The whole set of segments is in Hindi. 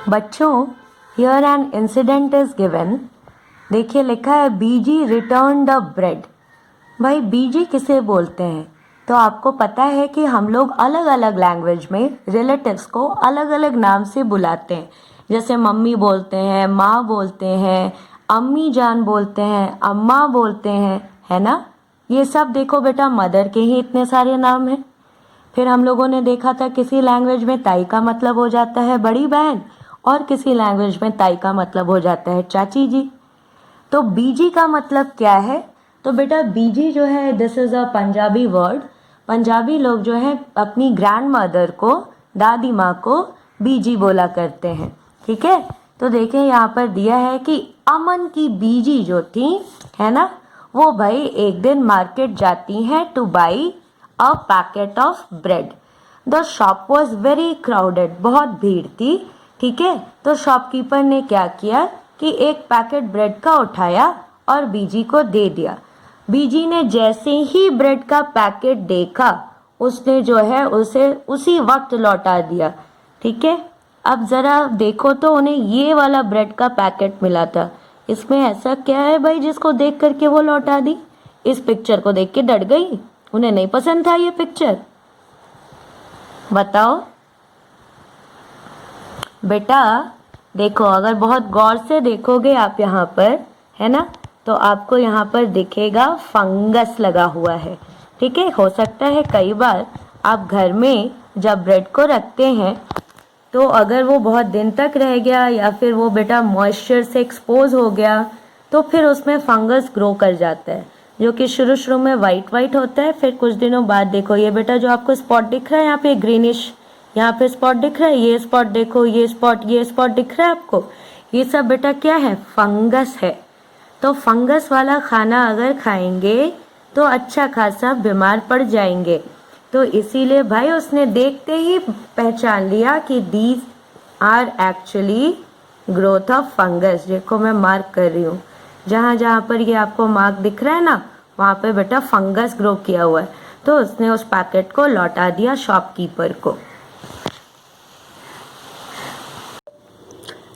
बच्चों, here an incident is given. देखिए लिखा है बीजी रिटर्न द ब्रेड। भाई बीजी किसे बोलते हैं? तो आपको पता है कि हम लोग अलग अलग लैंग्वेज में रिलेटिव्स को अलग अलग नाम से बुलाते हैं। जैसे मम्मी बोलते हैं, माँ बोलते हैं, अम्मी जान बोलते हैं, अम्मा बोलते हैं, है ना। ये सब देखो बेटा, मदर के ही इतने सारे नाम हैं। फिर हम लोगों ने देखा था किसी लैंग्वेज में ताई का मतलब हो जाता है बड़ी बहन, और किसी लैंग्वेज में ताई का मतलब हो जाता है चाची जी। तो बीजी का मतलब क्या है? तो बेटा बीजी जो है, this is a Punjabi word. Punjabi लोग जो है अपनी ग्रैंड मदर को, दादी माँ को बीजी बोला करते हैं। ठीक है, तो देखिए यहाँ पर दिया है कि अमन की बीजी जो थी, है ना, वो भाई एक दिन मार्केट जाती हैं two by a packet of bread. The shop was very crowded, बहुत भीड़ थी। ठीक है, तो शॉपकीपर ने क्या किया कि एक पैकेट ब्रेड का उठाया और बीजी को दे दिया। बीजी ने जैसे ही ब्रेड का पैकेट देखा, उसने जो है उसे उसी वक्त लौटा दिया। ठीक है, अब जरा देखो तो उन्हें ये वाला ब्रेड का पैकेट मिला था। इसमें ऐसा क्या है भाई जिसको देख करके वो लौटा दी? इस पिक्चर को देख के डर गई, उन्हें नहीं पसंद था ये पिक्चर। बताओ बेटा, देखो अगर बहुत गौर से देखोगे आप यहाँ पर, है ना, तो आपको यहाँ पर दिखेगा फंगस लगा हुआ है। ठीक है, हो सकता है कई बार आप घर में जब ब्रेड को रखते हैं तो अगर वो बहुत दिन तक रह गया या फिर वो बेटा मॉइस्चर से एक्सपोज हो गया तो फिर उसमें फंगस ग्रो कर जाता है, जो कि शुरू शुरू में वाइट वाइट होता है। फिर कुछ दिनों बाद देखो ये बेटा जो आपको स्पॉट दिख रहा है यहाँ पे ग्रीनिश, यहाँ पे स्पॉट दिख रहा है, ये स्पॉट देखो, ये स्पॉट दिख रहा है आपको, ये सब बेटा क्या है? फंगस है। तो फंगस वाला खाना अगर खाएंगे तो अच्छा खासा बीमार पड़ जाएंगे। तो इसीलिए भाई उसने देखते ही पहचान लिया कि these are actually growth of fungus. देखो मैं मार्क कर रही हूँ, जहाँ जहाँ पर ये आपको मार्क दिख रहा है ना, वहाँ पे बेटा फंगस ग्रो किया हुआ है। तो उसने उस पैकेट को लौटा दिया शॉपकीपर को।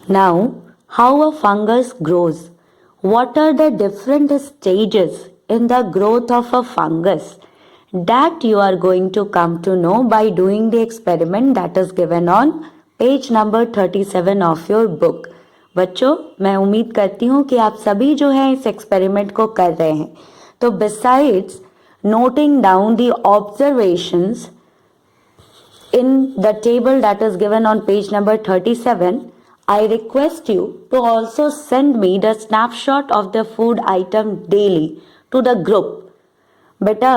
Now, how a fungus grows? What are the different stages in the growth of a fungus? That you are going to come to know by doing the experiment that is given on page number 37 of your book. बच्चों, मैं उम्मीद करती हूँ कि आप सभी जो है इस एक्सपेरिमेंट को कर रहे हैं। तो besides noting down the observations in the table that is given on page number 37, I request you to also send me the snapshot of the food item daily to the group. बेटा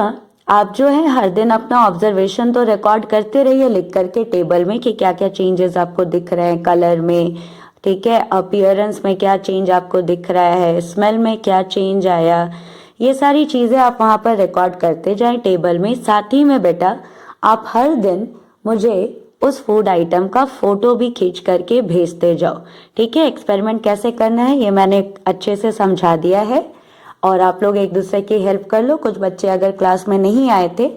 आप जो है हर दिन अपना ऑब्जर्वेशन तो रिकॉर्ड करते रहिए लिख करके टेबल में कि क्या क्या चेंजेस आपको दिख रहे हैं कलर में, ठीक है, अपीयरेंस में क्या चेंज आपको दिख रहा है, स्मेल में क्या चेंज आया, ये सारी चीज़ें आप वहाँ पर रिकॉर्ड करते जाएं टेबल में। साथ ही में बेटा आप हर दिन मुझे उस फूड आइटम का फोटो भी खींच करके भेजते जाओ। ठीक है, एक्सपेरिमेंट कैसे करना है ये मैंने अच्छे से समझा दिया है और आप लोग एक दूसरे की हेल्प कर लो। कुछ बच्चे अगर क्लास में नहीं आए थे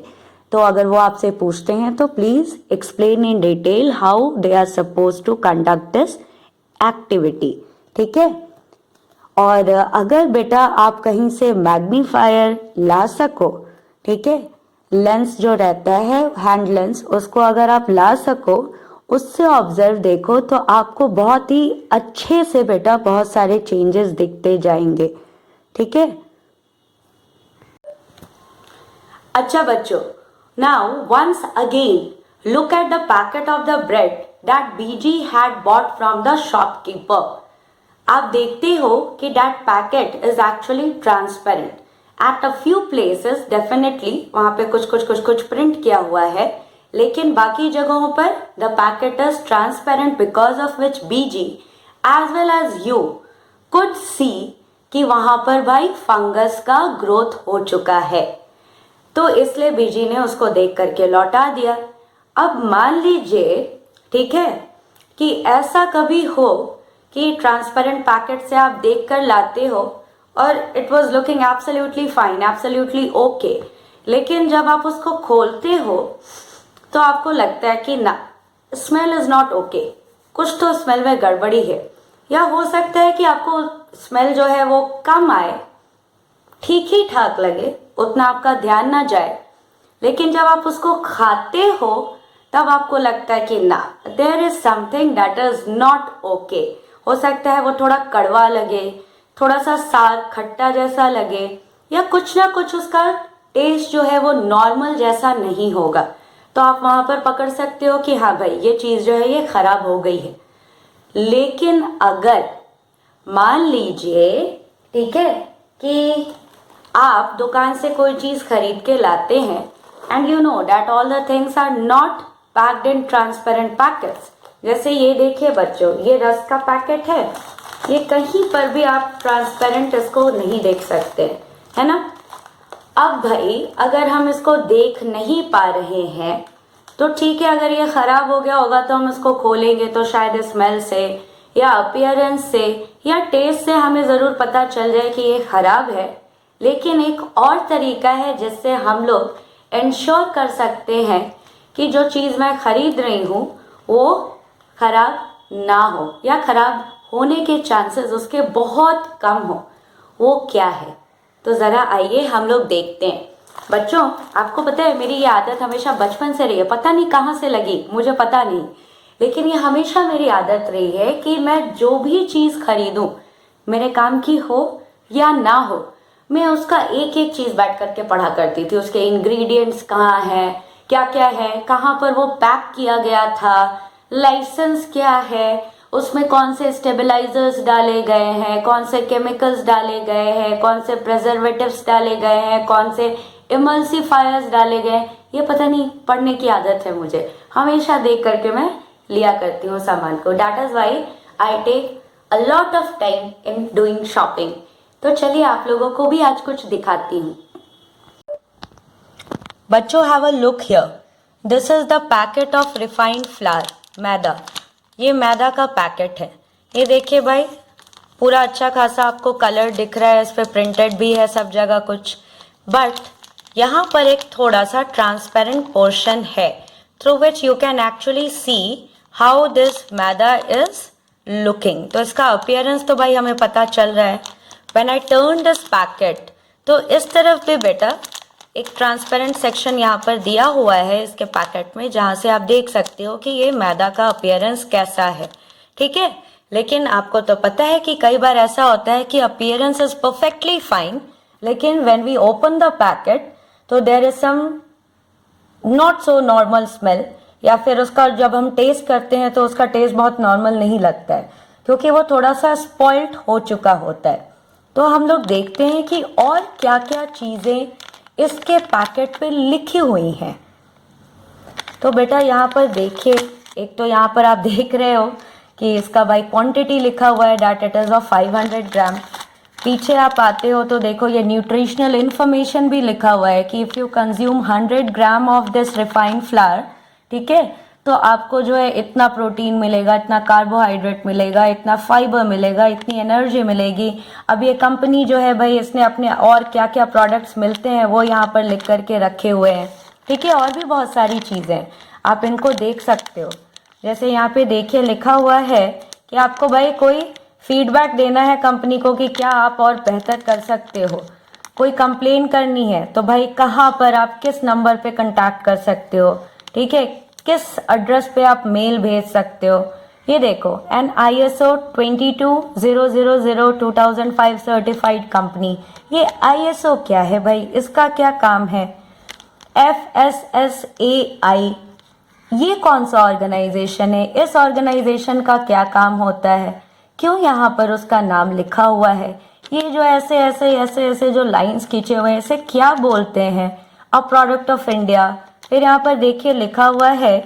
तो अगर वो आपसे पूछते हैं तो please explain in detail how they are suppose to conduct this activity. ठीक है, और अगर बेटा आप कहीं से मैग्नीफायर ला सको, ठीक है, लेंस जो रहता है हैंड लेंस, उसको अगर आप ला सको, उससे ऑब्जर्व देखो तो आपको बहुत ही अच्छे से बेटा बहुत सारे चेंजेस दिखते जाएंगे। ठीक है, अच्छा बच्चों, now once again look at the packet of the bread that BG had bought from the shopkeeper. आप देखते हो कि that packet is actually transparent. At a few places definitely वहां पे कुछ प्रिंट किया हुआ है, लेकिन बाकी जगहों पर the packet is transparent because of which BG as well as you could see कि वहां पर भाई फंगस का ग्रोथ हो चुका है। तो इसलिए बीजी ने उसको देख करके लौटा दिया। अब मान लीजिए, ठीक है, कि ऐसा कभी हो कि ट्रांसपेरेंट पैकेट से आप देख कर लाते हो और it was looking absolutely fine, absolutely okay, लेकिन जब आप उसको खोलते हो तो आपको लगता है कि ना, स्मेल इज नॉट ओके, कुछ तो स्मेल में गड़बड़ी है, या हो सकता है कि आपको स्मेल जो है वो कम आए, ठीक ही ठाक लगे, उतना आपका ध्यान ना जाए, लेकिन जब आप उसको खाते हो तब आपको लगता है कि ना, there is something that is not okay. हो सकता है वो थोड़ा कड़वा लगे, थोड़ा सा सार खट्टा जैसा लगे, या कुछ ना कुछ उसका टेस्ट जो है वो नॉर्मल जैसा नहीं होगा। तो आप वहां पर पकड़ सकते हो कि हाँ भाई ये चीज जो है ये खराब हो गई है। लेकिन अगर मान लीजिए, ठीक है, कि आप दुकान से कोई चीज खरीद के लाते हैं and you know that all the things are not packed in transparent packets. जैसे ये देखिए बच्चों, ये रस का पैकेट है, ये कहीं पर भी आप ट्रांसपेरेंट इसको नहीं देख सकते, है ना। अब भाई अगर हम इसको देख नहीं पा रहे हैं तो ठीक है, अगर ये खराब हो गया होगा तो हम इसको खोलेंगे तो शायद स्मेल से या अपीयरेंस से या टेस्ट से हमें ज़रूर पता चल जाए कि ये खराब है। लेकिन एक और तरीका है जिससे हम लोग इंश्योर कर सकते हैं कि जो चीज़ मैं खरीद रही हूँ वो खराब ना हो या खराब होने के चांसेस उसके बहुत कम हो। वो क्या है, तो ज़रा आइए हम लोग देखते हैं। बच्चों, आपको पता है मेरी ये आदत हमेशा बचपन से रही है, पता नहीं कहाँ से लगी, मुझे पता नहीं, लेकिन ये हमेशा मेरी आदत रही है कि मैं जो भी चीज़ खरीदूं, मेरे काम की हो या ना हो, मैं उसका एक एक चीज़ बैठ करके पढ़ा करती थी। उसके इंग्रेडिएंट्स कहाँ हैं, क्या क्या है, कहाँ पर वो पैक किया गया था, लाइसेंस क्या है, उसमें कौन से स्टेबलाइजर्स डाले गए हैं, कौन से केमिकल्स डाले गए हैं, कौन से प्रिजर्वेटिव्स डाले गए हैं, कौन से इमल्सिफायर्स डाले गए। ये पता नहीं, पढ़ने की आदत है मुझे, हमेशा देख करके मैं लिया करती हूँ सामान को। That is why I take a lot of time in doing shopping. तो चलिए आप लोगों को भी आज कुछ दिखाती हूँ। बच्चों, have a look here, this is the packet of refined flour, maida. ये मैदा का पैकेट है। ये देखिए भाई, पूरा अच्छा खासा आपको कलर दिख रहा है, इस पर प्रिंटेड भी है सब जगह कुछ, बट यहाँ पर एक थोड़ा सा ट्रांसपेरेंट पोर्शन है through which you can actually see how this maida is looking. तो इसका अपीयरेंस तो भाई हमें पता चल रहा है। When I turn this packet, तो इस तरफ भी बेटा एक ट्रांसपेरेंट सेक्शन यहाँ पर दिया हुआ है इसके पैकेट में, जहाँ से आप देख सकते हो कि ये मैदा का अपीयरेंस कैसा है, ठीक है। लेकिन आपको तो पता है कि कई बार ऐसा होता है कि अपीयरेंस इज परफेक्टली फाइन, लेकिन when we open the packet तो there is some not so normal smell, या फिर उसका जब हम टेस्ट करते हैं तो उसका टेस्ट बहुत नॉर्मल नहीं लगता है, क्योंकि वो थोड़ा सा स्पॉइल्ड हो चुका होता है। तो हम लोग देखते हैं कि और क्या क्या चीज़ें इसके पैकेट पे लिखी हुई हैं। तो बेटा यहाँ पर देखिए, एक तो यहाँ पर आप देख रहे हो कि इसका भाई क्वांटिटी लिखा हुआ है, दैट इट इज़ ऑफ 500 ग्राम। पीछे आप आते हो तो देखो ये न्यूट्रिशनल इन्फॉर्मेशन भी लिखा हुआ है कि if you consume 100 gram of this refined flour, ठीक है, तो आपको जो है इतना प्रोटीन मिलेगा, इतना कार्बोहाइड्रेट मिलेगा, इतना फाइबर मिलेगा, इतनी एनर्जी मिलेगी। अब ये कंपनी जो है भाई, इसने अपने और क्या क्या प्रोडक्ट्स मिलते हैं वो यहाँ पर लिख करके रखे हुए हैं, ठीक है। और भी बहुत सारी चीज़ें आप इनको देख सकते हो। जैसे यहाँ पे देखिए लिखा हुआ है कि आपको भाई कोई फीडबैक देना है कंपनी को कि क्या आप और बेहतर कर सकते हो, कोई कंप्लेन करनी है तो भाई कहाँ पर आप किस नंबर पे कांटेक्ट कर सकते हो, ठीक है, किस एड्रेस पे आप मेल भेज सकते हो। ये देखो, एन ISO 22000 2005 सर्टिफाइड कंपनी। ये ISO क्या है भाई, इसका क्या काम है? FSSAI, ये कौन सा ऑर्गेनाइजेशन है? इस ऑर्गेनाइजेशन का क्या काम होता है? क्यों यहाँ पर उसका नाम लिखा हुआ है? ये जो ऐसे ऐसे ऐसे ऐसे जो लाइंस खींचे हुए हैं, इसे क्या बोलते हैं? A product of India. फिर यहाँ पर देखिए लिखा हुआ है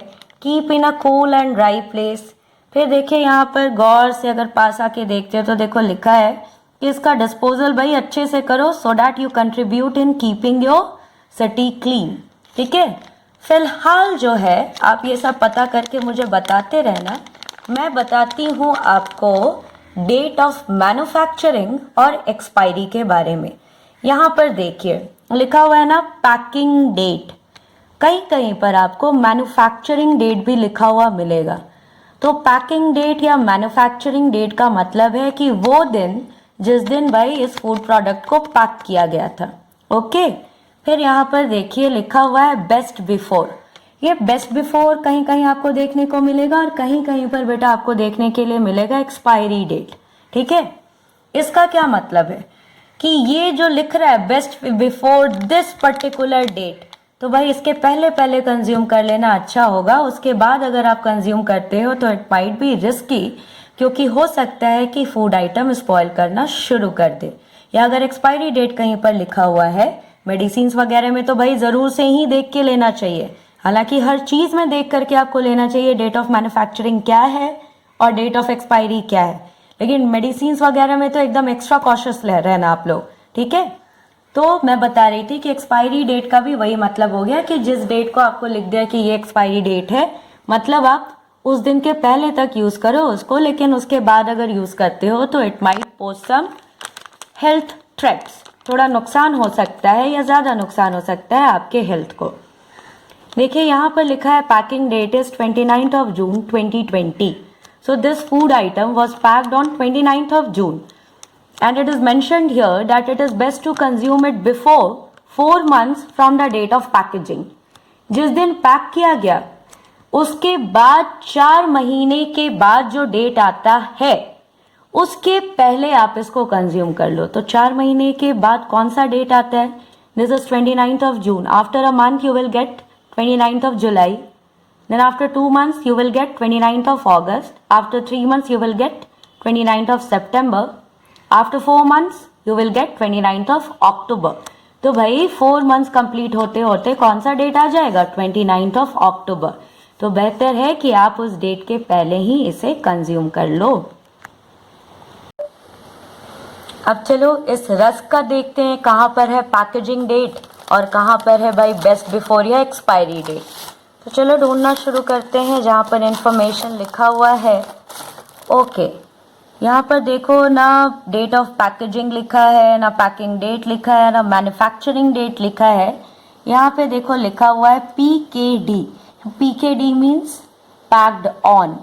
keep in a cool and dry place. फिर देखिए यहाँ पर गौर से अगर पास आके देखते हो तो देखो लिखा है कि इसका डिस्पोजल भाई अच्छे से करो so that you contribute in keeping your city clean, ठीक है। फिलहाल जो है आप ये सब पता करके मुझे बताते रहना। मैं बताती हूँ आपको डेट ऑफ मैन्युफैक्चरिंग और एक्सपायरी के बारे में। यहाँ पर देखिए लिखा हुआ है ना पैकिंग डेट, कहीं कहीं पर आपको मैन्युफैक्चरिंग डेट भी लिखा हुआ मिलेगा। तो पैकिंग डेट या मैन्युफैक्चरिंग डेट का मतलब है कि वो दिन जिस दिन भाई इस फूड प्रोडक्ट को पैक किया गया था। ओके, फिर यहाँ पर देखिए लिखा हुआ है बेस्ट बिफोर। ये बेस्ट बिफोर कहीं कहीं आपको देखने को मिलेगा और कहीं कहीं पर बेटा आपको देखने के लिए मिलेगा एक्सपायरी डेट। ठीक है, इसका क्या मतलब है कि ये जो लिख रहा है best before this particular date, तो भाई इसके पहले पहले कंज्यूम कर लेना अच्छा होगा। उसके बाद अगर आप कंज्यूम करते हो तो इट माइट बी रिस्की, क्योंकि हो सकता है कि फूड आइटम स्पॉइल करना शुरू कर दे। या अगर एक्सपायरी डेट कहीं पर लिखा हुआ है मेडिसिन वगैरह में तो भाई ज़रूर से ही देख के लेना चाहिए। हालांकि हर चीज़ में देख करके आपको लेना चाहिए डेट ऑफ मैन्युफैक्चरिंग क्या है और डेट ऑफ एक्सपायरी क्या है, लेकिन मेडिसिन वगैरह में तो एकदम एक्स्ट्रा कॉशियस रहना आप लोग। ठीक है, तो मैं बता रही थी कि एक्सपायरी डेट का भी वही मतलब हो गया कि जिस डेट को आपको लिख दिया कि ये एक्सपायरी डेट है, मतलब आप उस दिन के पहले तक यूज़ करो उसको, लेकिन उसके बाद अगर यूज़ करते हो तो it might pose some health threats, थोड़ा नुकसान हो सकता है या ज़्यादा नुकसान हो सकता है आपके हेल्थ को। देखिए यहाँ पर लिखा है packing date is 29th of June 2020. So this food item was packed on 29th of June. And it is mentioned here that it is best to consume it before 4 months from the date of packaging. जिस दिन पैक किया गया उसके बाद 4 महीने के बाद जो डेट आता है उसके पहले आप इसको कंज्यूम कर लो। तो 4 महीने के बाद कौन सा डेट आता है? This is 29th of June. After a month you will get 29th of July. Then after 2 months you will get 29th of August. After 3 months you will get 29th of September. After 4 months you will get 29th of October. तो भाई 4 months कंप्लीट होते होते कौन सा डेट आ जाएगा? 29th of October. तो बेहतर है कि आप उस डेट के पहले ही इसे कंज्यूम कर लो। अब चलो इस रस्क का देखते हैं कहाँ पर है पैकेजिंग डेट और कहाँ पर है भाई बेस्ट बिफोर या एक्सपायरी डेट। तो चलो ढूंढना शुरू करते हैं जहाँ पर इंफॉर्मेशन लिखा हुआ है। ओके, यहाँ पर देखो ना डेट ऑफ पैकेजिंग लिखा है, ना पैकिंग डेट लिखा है, ना मैन्युफैक्चरिंग डेट लिखा है। यहाँ पे देखो लिखा हुआ है PKD। PKD means packed on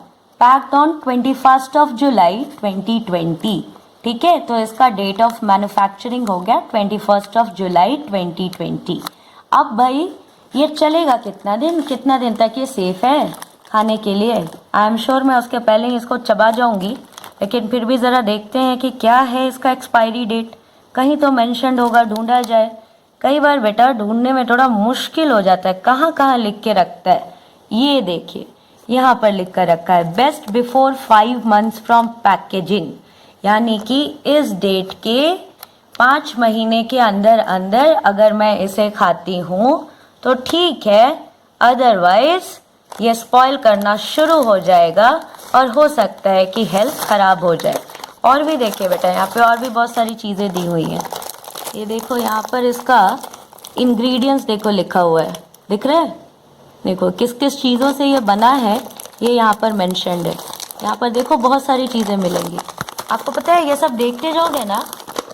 21st of July 2020। ठीक है, तो इसका डेट ऑफ मैन्युफैक्चरिंग हो गया 21st of July 2020। अब भाई ये चलेगा कितना दिन तक ये सेफ है खाने के लिए? आई एम श्योर मैं उसके पहले ही इसको चबा जाऊंगी, लेकिन फिर भी ज़रा देखते हैं कि क्या है इसका एक्सपायरी डेट। कहीं तो मेंशन्ड होगा, ढूंढा जाए। कई बार बेटा ढूंढने में थोड़ा मुश्किल हो जाता है, कहाँ कहाँ लिख के रखता है। ये देखिए यहाँ पर लिख कर रखा है best before 5 months from packaging, यानी कि इस डेट के 5 महीने के अंदर अंदर अगर मैं इसे खाती हूँ तो ठीक है, अदरवाइज ये स्पॉइल करना शुरू हो जाएगा और हो सकता है कि हेल्थ खराब हो जाए। और भी देखिए बेटा यहाँ पे और भी बहुत सारी चीज़ें दी हुई हैं। ये देखो यहाँ पर इसका इंग्रेडिएंट्स देखो लिखा हुआ है, दिख रहा है? देखो किस किस चीज़ों से ये बना है ये यहाँ पर मेंशन्ड है। यहाँ पर देखो बहुत सारी चीज़ें मिलेंगी। आपको पता है ये सब देखते जाओगे ना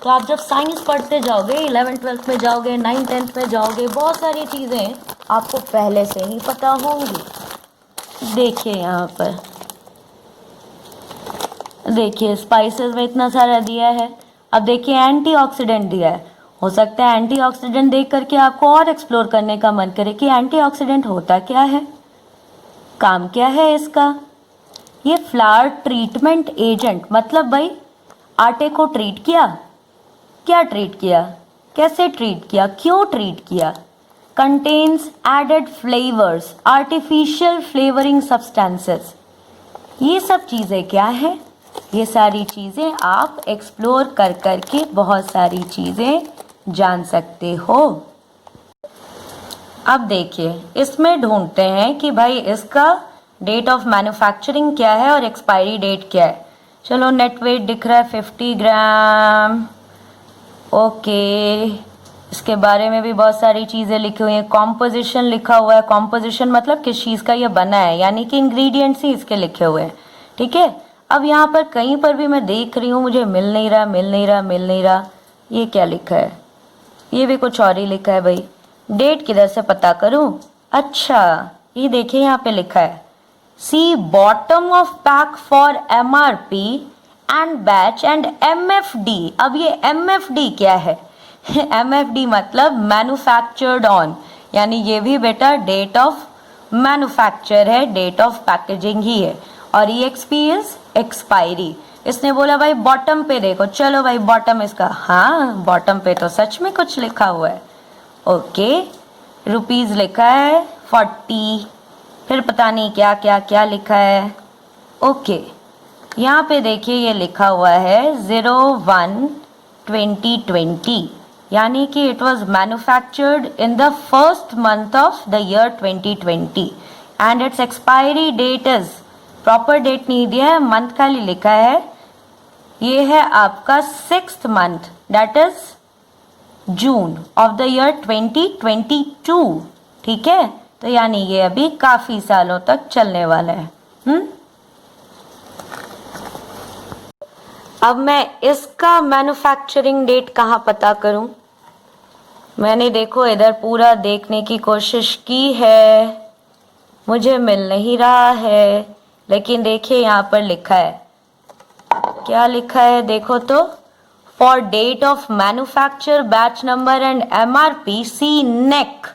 तो आप जब साइंस पढ़ते जाओगे 11th 12th में जाओगे 9th 10th में जाओगे बहुत सारी चीज़ें आपको पहले से ही पता होंगी। देखिए यहाँ पर देखिए स्पाइसेस में इतना सारा दिया है। अब देखिए एंटीऑक्सीडेंट दिया है। हो सकता है एंटीऑक्सीडेंट देख करके आपको और एक्सप्लोर करने का मन करे कि एंटीऑक्सीडेंट होता क्या है, काम क्या है इसका। ये फ्लावर ट्रीटमेंट एजेंट, मतलब भाई आटे को ट्रीट किया, क्या ट्रीट किया, कैसे ट्रीट किया, क्यों ट्रीट किया। Contains added flavours, artificial flavouring substances. ये सब चीज़ें क्या है? ये सारी चीज़ें आप एक्सप्लोर कर करके बहुत सारी चीज़ें जान सकते हो। अब देखिए इसमें ढूंढते हैं कि भाई इसका डेट ऑफ मैन्युफैक्चरिंग क्या है और एक्सपायरी डेट क्या है। चलो नेट वेट दिख रहा है 50 ग्राम। ओके, इसके बारे में भी बहुत सारी चीज़ें लिखी हुई हैं। कॉम्पोजिशन लिखा हुआ है, कॉम्पोजिशन मतलब किस चीज़ का ये बना है, यानी कि इंग्रेडिएंट्स ही इसके लिखे हुए हैं। ठीक है, अब यहाँ पर कहीं पर भी मैं देख रही हूँ मुझे मिल नहीं रहा। ये क्या लिखा है? ये भी कुछ और ही लिखा है भाई। डेट किधर से पता करूँ? अच्छा ये देखिए यहाँ पे लिखा है See bottom of pack for MRP and batch and MFD. अब ये MFD क्या है? MFD मतलब मैन्युफैक्चर्ड ऑन, यानी ये भी बेटा डेट ऑफ मैन्युफैक्चर है, डेट ऑफ पैकेजिंग ही है। और EXP इज एक्सपायरी। इसने बोला भाई बॉटम पे देखो, चलो भाई बॉटम इसका, हाँ बॉटम पे तो सच में कुछ लिखा हुआ है। ओके, रुपीज लिखा है 40, फिर पता नहीं क्या क्या क्या लिखा है। ओके, यहाँ पे देखिए ये लिखा हुआ है 01/2020, यानी कि it was manufactured in the first month of the year 2020 and its expiry date is, proper date नहीं दिया है, मंथ खाली लिखा है। ये है आपका 6th month, that is June of the year 2022। ठीक है, तो यानी ये अभी काफी सालों तक चलने वाला है। अब मैं इसका मैन्युफैक्चरिंग डेट कहाँ पता करूं? मैंने देखो इधर पूरा देखने की कोशिश की है, मुझे मिल नहीं रहा है, लेकिन देखिए यहाँ पर लिखा है, क्या लिखा है देखो तो, for date of manufacture, batch number and MRP सी नेक।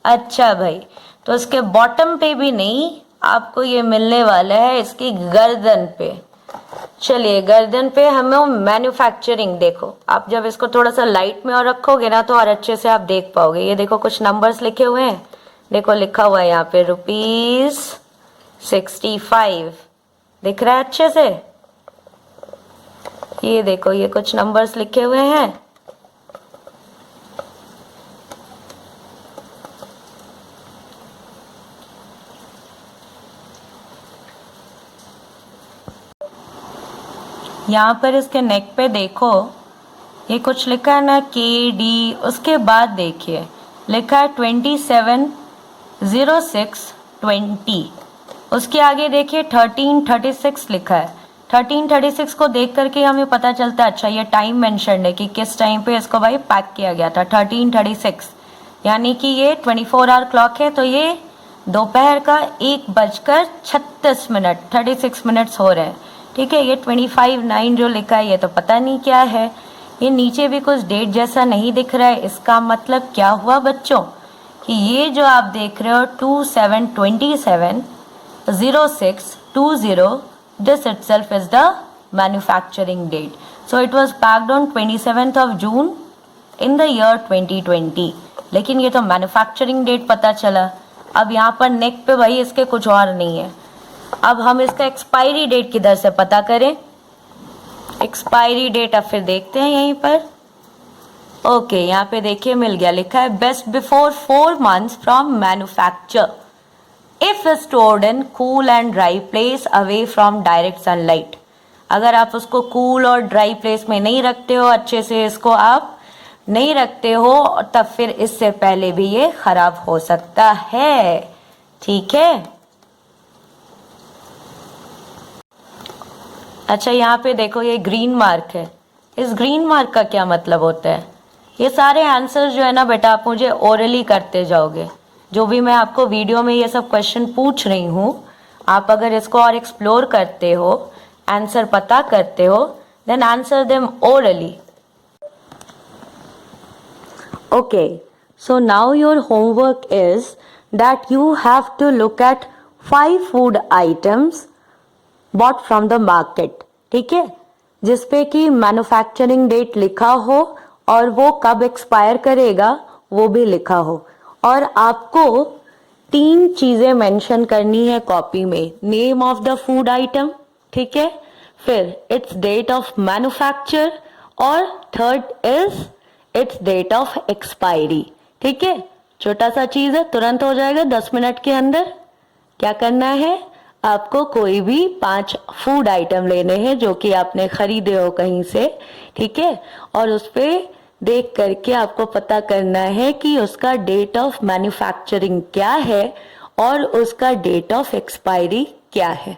अच्छा भाई, तो इसके बॉटम पे भी नहीं, आपको ये मिलने वाला है इसकी गर्दन पे। चलिए गर्दन पे हमें मैन्युफैक्चरिंग, देखो आप जब इसको थोड़ा सा लाइट में और रखोगे ना तो और अच्छे से आप देख पाओगे। ये देखो कुछ नंबर्स लिखे हुए हैं, देखो लिखा हुआ है यहाँ पे ₹65 दिख रहा है अच्छे से। ये देखो ये कुछ नंबर्स लिखे हुए हैं, यहाँ पर इसके नेक पे देखो ये कुछ लिखा है ना KD, उसके बाद देखिए लिखा है 27/06/20, उसके आगे देखिए 1336 लिखा है। 1336 को देख करके हमें पता चलता है, अच्छा ये टाइम मेंशन है कि किस टाइम पे इसको भाई पैक किया गया था, 1336, यानी कि ये 24 आवर क्लॉक है, तो ये दोपहर का 1:36 36 मिनट्स हो रहे हैं। ठीक है, ये 25/9 जो लिखा है ये तो पता नहीं क्या है, ये नीचे भी कुछ डेट जैसा नहीं दिख रहा है। इसका मतलब क्या हुआ बच्चों कि ये जो आप देख रहे हो 27/27/06/20, this itself is the manufacturing date. So it was packed on 27th of June in the year 2020. लेकिन ये तो मैन्युफैक्चरिंग डेट पता चला। अब यहाँ पर नेक पे भाई इसके कुछ और नहीं है। अब हम इसका एक्सपायरी डेट किधर से पता करें? एक्सपायरी डेट अब फिर देखते हैं यहीं पर। ओके, यहाँ पे देखिए मिल गया, लिखा है best before 4 months from manufacture if stored in cool and dry place away from direct sunlight. अगर आप उसको कूल और ड्राई प्लेस में नहीं रखते हो, अच्छे से इसको आप नहीं रखते हो, तब फिर इससे पहले भी ये खराब हो सकता है। ठीक है, अच्छा यहाँ पे देखो ये ग्रीन मार्क है, इस ग्रीन मार्क का क्या मतलब होता है? ये सारे आंसर्स जो है ना बेटा आप मुझे ओरली करते जाओगे, जो भी मैं आपको वीडियो में ये सब क्वेश्चन पूछ रही हूँ, आप अगर इसको और एक्सप्लोर करते हो, आंसर पता करते हो, then answer them orally. Okay, so now your homework is that you have to look at 5 food items bought from the market. ठीक है, जिसपे कि मैन्युफैक्चरिंग डेट लिखा हो और वो कब एक्सपायर करेगा वो भी लिखा हो, और आपको 3 चीजें मेंशन करनी है कॉपी में। Name of the food item, ठीक है, फिर इट्स डेट ऑफ मैन्युफैक्चर, और third is its date of expiry. ठीक है, छोटा सा चीज है, तुरंत हो जाएगा 10 मिनट के अंदर। क्या करना है, आपको कोई भी 5 फूड आइटम लेने हैं जो कि आपने खरीदे हो कहीं से, ठीक है, और उस पे देख करके आपको पता करना है कि उसका डेट ऑफ मैन्युफैक्चरिंग क्या है और उसका डेट ऑफ एक्सपायरी क्या है।